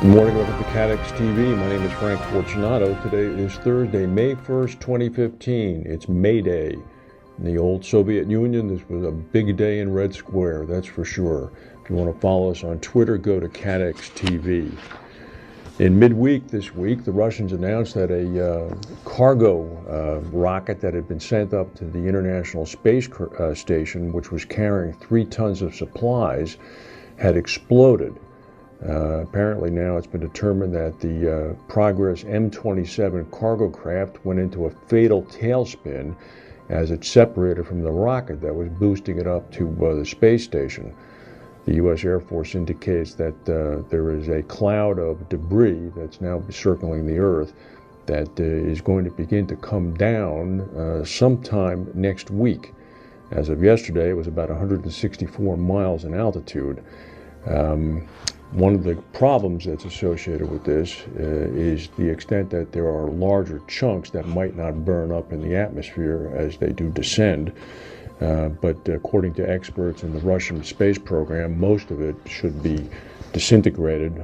Good morning, welcome to Catex TV. My name is Frank Fortunato. Today is Thursday, May 1st, 2015. It's May Day. In the old Soviet Union, this was a big day in Red Square, that's for sure. If you want to follow us on Twitter, go to Catex TV. In midweek this week, the Russians announced that a cargo rocket that had been sent up to the International Space Station, which was carrying 3 tons of supplies, had exploded. Apparently now it's been determined that the Progress M27 cargo craft went into a fatal tailspin as it separated from the rocket that was boosting it up to the space station. The U.S. Air Force indicates that there is a cloud of debris that's now circling the Earth that is going to begin to come down sometime next week. As of yesterday, it was about 164 miles in altitude. One of the problems that's associated with this is the extent that there are larger chunks that might not burn up in the atmosphere as they do descend. But according to experts in the Russian space program, most of it should be disintegrated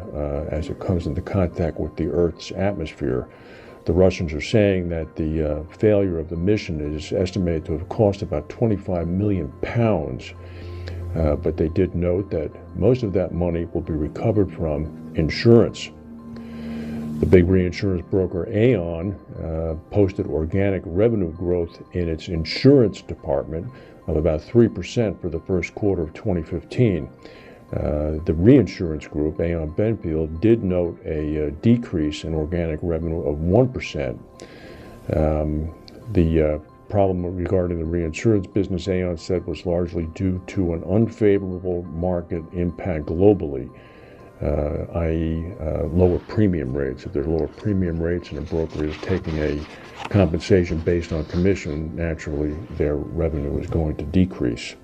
as it comes into contact with the Earth's atmosphere. The Russians are saying that the failure of the mission is estimated to have cost about 25 million pounds. But they did note that most of that money will be recovered from insurance. The big reinsurance broker Aon posted organic revenue growth in its insurance department of about 3% for the first quarter of 2015. The reinsurance group, Aon Benfield, did note a decrease in organic revenue of 1%. The problem regarding the reinsurance business, Aon said, was largely due to an unfavorable market impact globally, i.e. Lower premium rates. If there are lower premium rates and a broker is taking a compensation based on commission, naturally their revenue is going to decrease.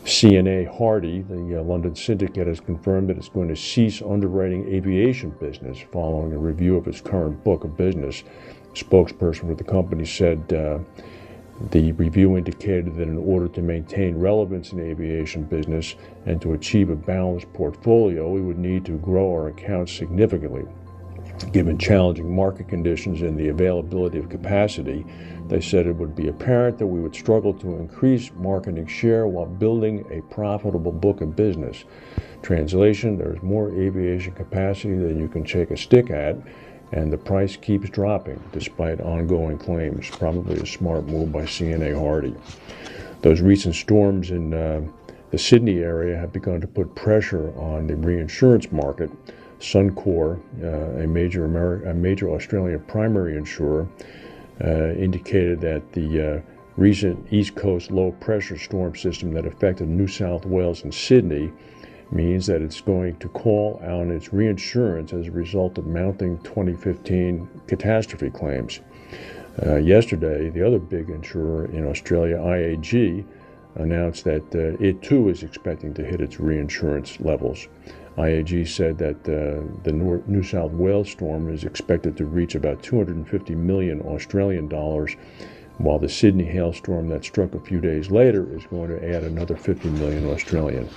CNA Hardy, the London syndicate, has confirmed that it's going to cease underwriting aviation business following a review of its current book of business. A spokesperson for the company said the review indicated that in order to maintain relevance in the aviation business and to achieve a balanced portfolio, we would need to grow our accounts significantly. Given challenging market conditions and the availability of capacity, they said it would be apparent that we would struggle to increase marketing share while building a profitable book of business. Translation: there's more aviation capacity than you can shake a stick at, and the price keeps dropping despite ongoing claims. Probably a smart move by CNA Hardy. Those recent storms in the Sydney area have begun to put pressure on the reinsurance market. Suncorp, a major Australian primary insurer, indicated that the recent East Coast low-pressure storm system that affected New South Wales and Sydney means that it's going to call on its reinsurance as a result of mounting 2015 catastrophe claims. Yesterday, the other big insurer in Australia, IAG, announced that it too is expecting to hit its reinsurance levels. IAG said that the New South Wales storm is expected to reach about 250 million Australian dollars, while the Sydney hailstorm that struck a few days later is going to add another 50 million Australian.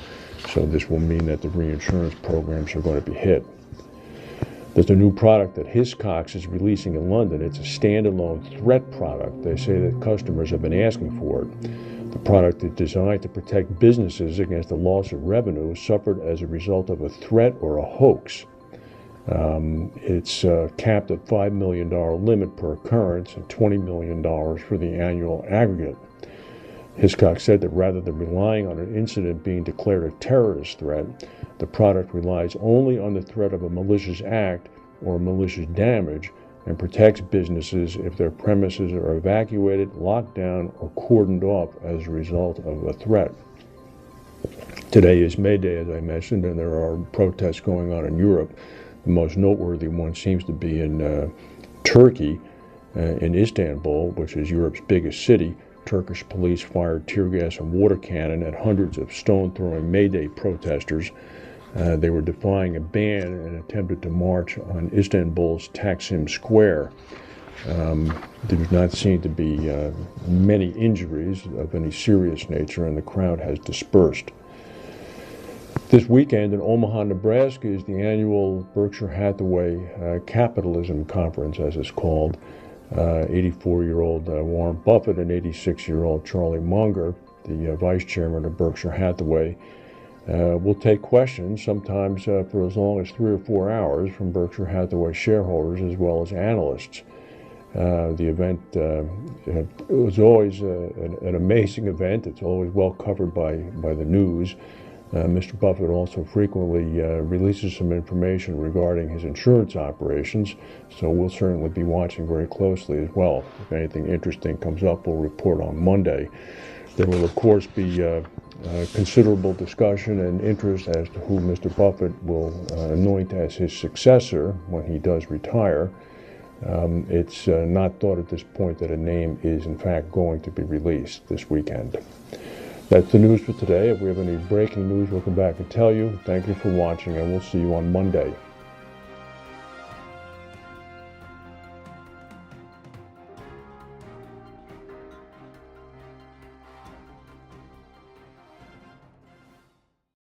So this will mean that the reinsurance programs are going to be hit. There's a new product that Hiscox is releasing in London. It's a standalone threat product. They say that customers have been asking for it. The product is designed to protect businesses against the loss of revenue suffered as a result of a threat or a hoax. It's capped at $5 million limit per occurrence and $20 million for the annual aggregate. Hiscox said that rather than relying on an incident being declared a terrorist threat, the product relies only on the threat of a malicious act or malicious damage and protects businesses if their premises are evacuated, locked down, or cordoned off as a result of a threat. Today is May Day, as I mentioned, and there are protests going on in Europe. The most noteworthy one seems to be in Turkey, in Istanbul, which is Europe's biggest city. Turkish police fired tear gas and water cannon at hundreds of stone-throwing May Day protesters. They were defying a ban and attempted to march on Istanbul's Taksim Square. There does not seem to be many injuries of any serious nature, and the crowd has dispersed. This weekend in Omaha, Nebraska is the annual Berkshire Hathaway Capitalism Conference, as it's called. 84-year-old Warren Buffett and 86-year-old Charlie Munger, the vice chairman of Berkshire Hathaway, will take questions, sometimes for as long as 3 or 4 hours, from Berkshire Hathaway shareholders as well as analysts. The event it was always an amazing event. It's always well covered by the news. Mr. Buffett also frequently releases some information regarding his insurance operations, so we'll certainly be watching very closely as well. If anything interesting comes up, we'll report on Monday. There will, of course, be considerable discussion and interest as to who Mr. Buffett will anoint as his successor when he does retire. It's not thought at this point that a name is, in fact, going to be released this weekend. That's the news for today. If we have any breaking news, we'll come back and tell you. Thank you for watching, and we'll see you on Monday.